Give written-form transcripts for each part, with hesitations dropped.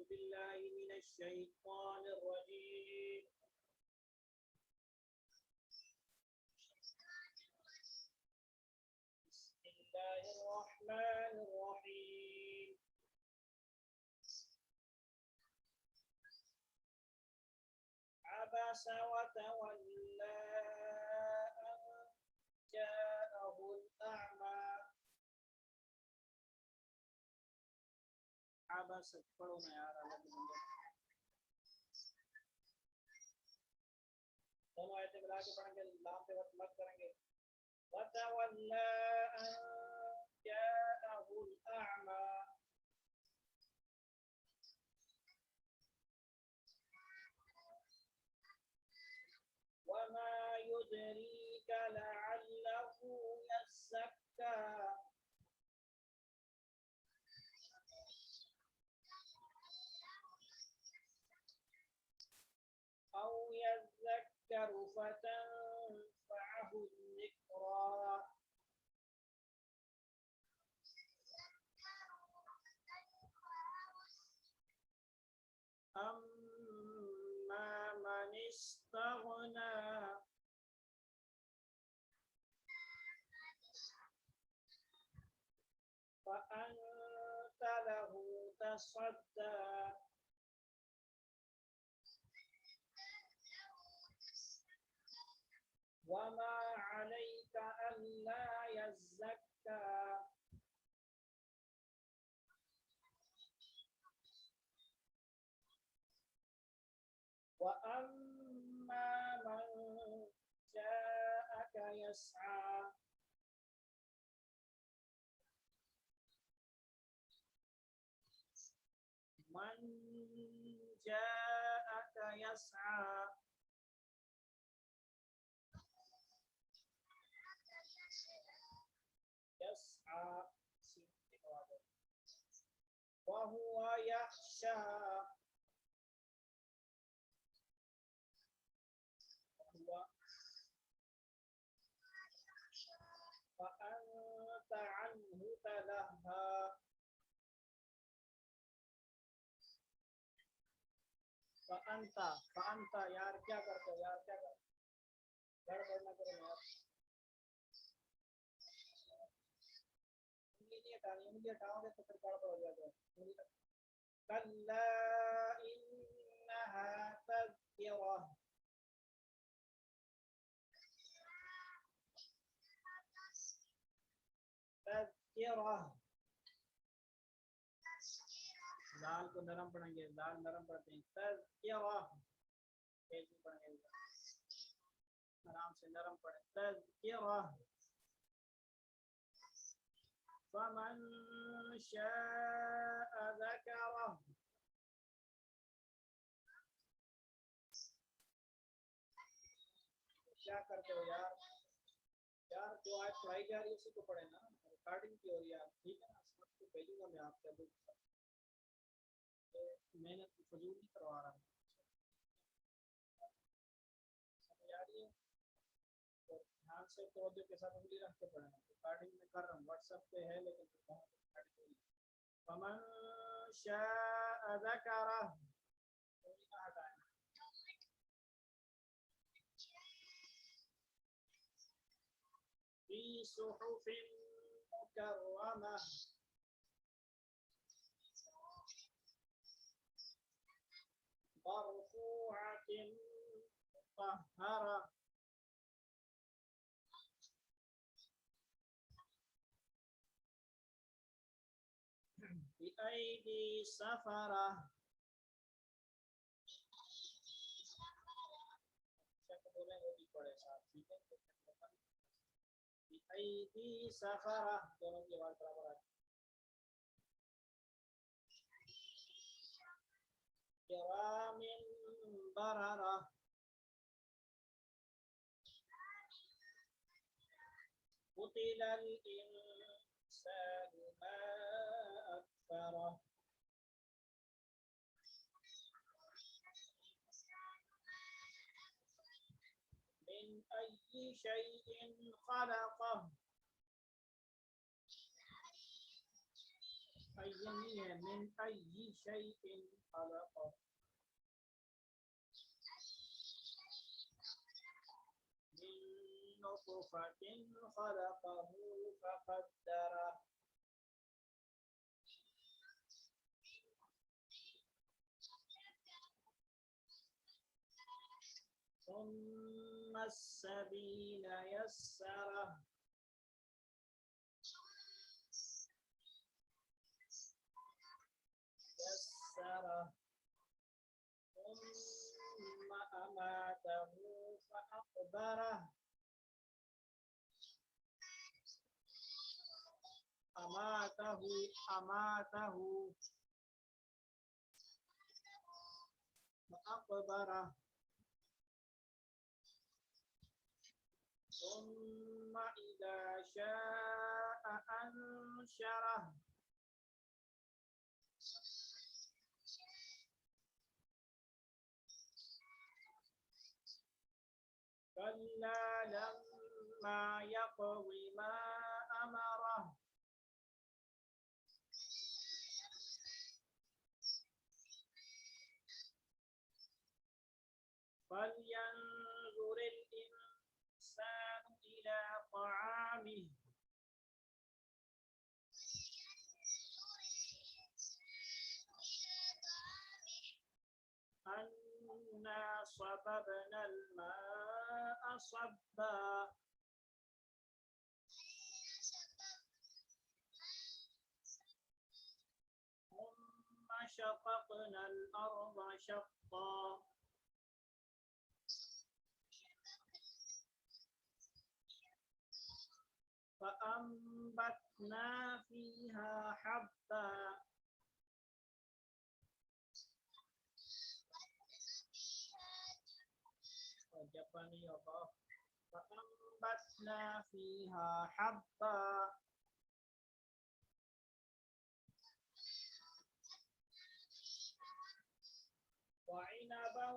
بالله من الشيطان الرجيم بسم الله الرحمن الرحيم عبس وتولى أن جاءه الأعمى عبس पढ़ो ना यार अलग दोनों आयतें मिला के पढ़ेंगे लाम पे वक्त मत करेंगे वतवल्ला अन जाअहुल अअमा वमा युद्रीका लअल्लहु यज़्ज़क्का أو يذكر فتنفعه الذكرى أما من استغنى فأنت له تصدى وما عليك ألا يزكى وأما من جاءك يسعى من جاءك يسعى يسعى وهو يخشى فأنت عنه تلهى فأنت यार क्या करते हो यार क्या करते गड़बड़ ना करो यार उंगली हटानी उंगली हटाओगे तो फिर गड़बड़ हो जाएगा कल्ला इन्नहा तज़किरा तज़किरा लाल को नरम पढ़ेंगे लाल नरम पढ़ते हैं तज़किरा तेज नहीं पढ़ेंगे आराम से नरम पढ़े तज़किरा फमन शाअ ज़करा क्या करते हो यार यार जो आज पढ़ाई जा रही है उसी को पढ़े ना रिकॉर्डिंग की हो रही है ठीक है ना समझ को भेजूंगा मैं आपके अभी मेहनत फजूल नहीं करवा रहा हूँ समझ आ रही है तो ध्यान से तवज्जो के साथ उंगली रख के पढ़ना रिकॉर्डिंग में कर रहा हूँ व्हाट्सएप पे है लेकिन फमन शाअ ज़करा उंगली ना हटाएं في صحف مكرمة مرفوعة مطهرة بأيدي سفرة بأيدي سفرة दोनों की आवाज बराबर है كرام بررة قتل الإنسان ما أكفره من أي شيء خلقه नहीं है मिन अय्यि शैइन खलक़ मिन नुतफ़तिन खलक़हु फ़क़द्दरह ثم السبيل يسره ثم أماته فأقبره أماته فأقبره ثم إذا شاء أنشره كلا لما يقض ما أمره فلينظر الإنسان إلى طعامه أنا صببنا الماء صبا ثم شققنا الأرض شقا فأنبتنا فيها حبا فأنبتنا فيها حبا وعنبا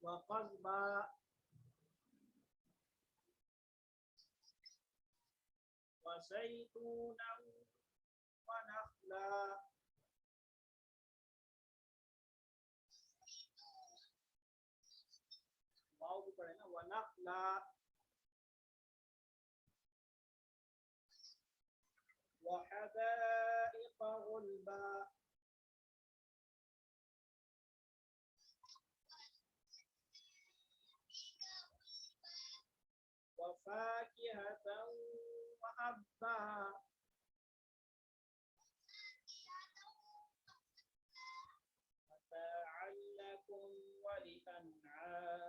وقضبا وزيتونا ونخلا ونخلا وحدائق غلبا وفاكهة وأبا متاعا لكم ولأنعامكم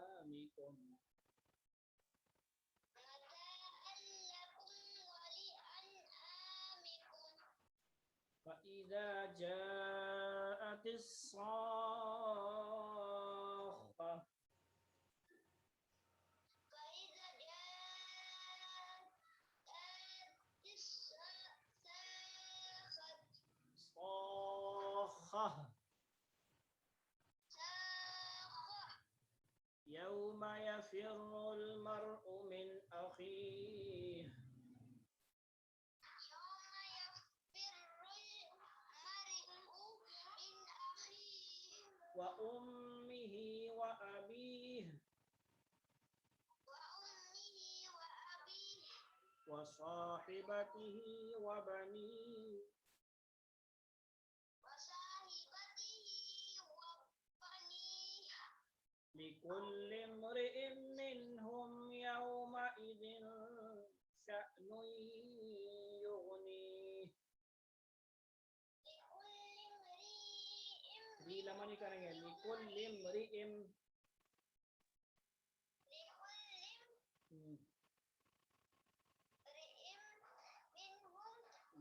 فإذا جاءت الصاخة يوم يفر المرء من أخيه وأمه وأبيه وصاحبته وبنيه لكل امرئ منهم يومئذ شأن يغنيه لما नहीं करेंगे لكل امرئ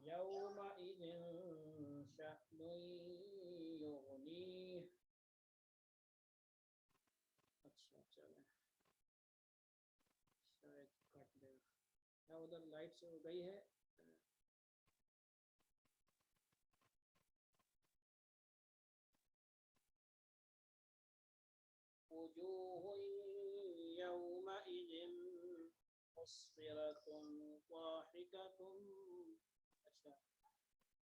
يومئذ شأن يغنيه अच्छा चलो शायद कट गया क्या उधर लाइट से हो गई है वजूह मुस्फिरतुन ज़ाहिकतुन। अच्छा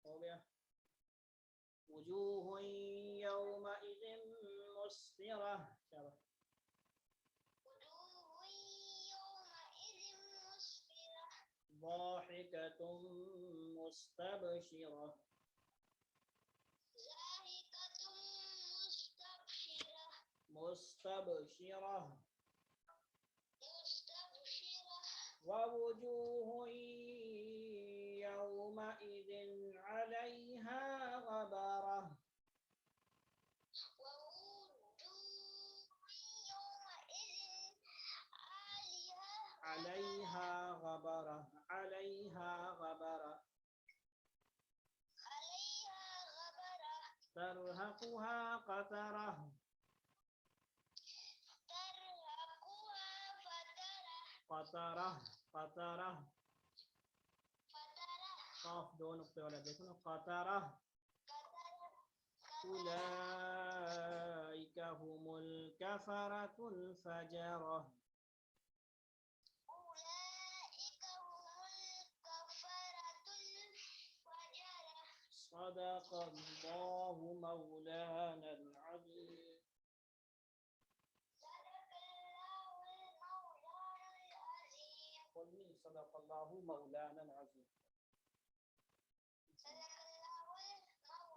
हो गया। वजूहुन यौमइज़िन मुस्फिरा। शाबाश। ज़ाहिकतुन मुस्तबशिरा। मुस्तबशिरा। ववुजूहुन यौमइज़िन अलैहा गबरा। अलैहा गबरा। अलैहा गबरा। तरहकुहा क़तरा। क़तरा। क़तरा। काफ दो नुक्ते वाला देखो ना, क़तरा। उलाइका हुमुल कफ़रतुल फ़जरा। सदक़ल्लाहु मौलानल अज़ीम। सदक़ल्लाहु मौलानल अज़ीम।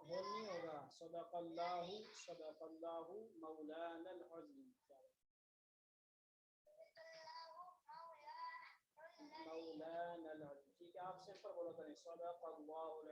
नहीं होगा। सदक़ल्लाहु सदक़ल्लाहु मौलानल अज़ीम। मौलानल अज़ीम। ठीक है, आप सिंपल बोलो करें सदक़ल्लाहुल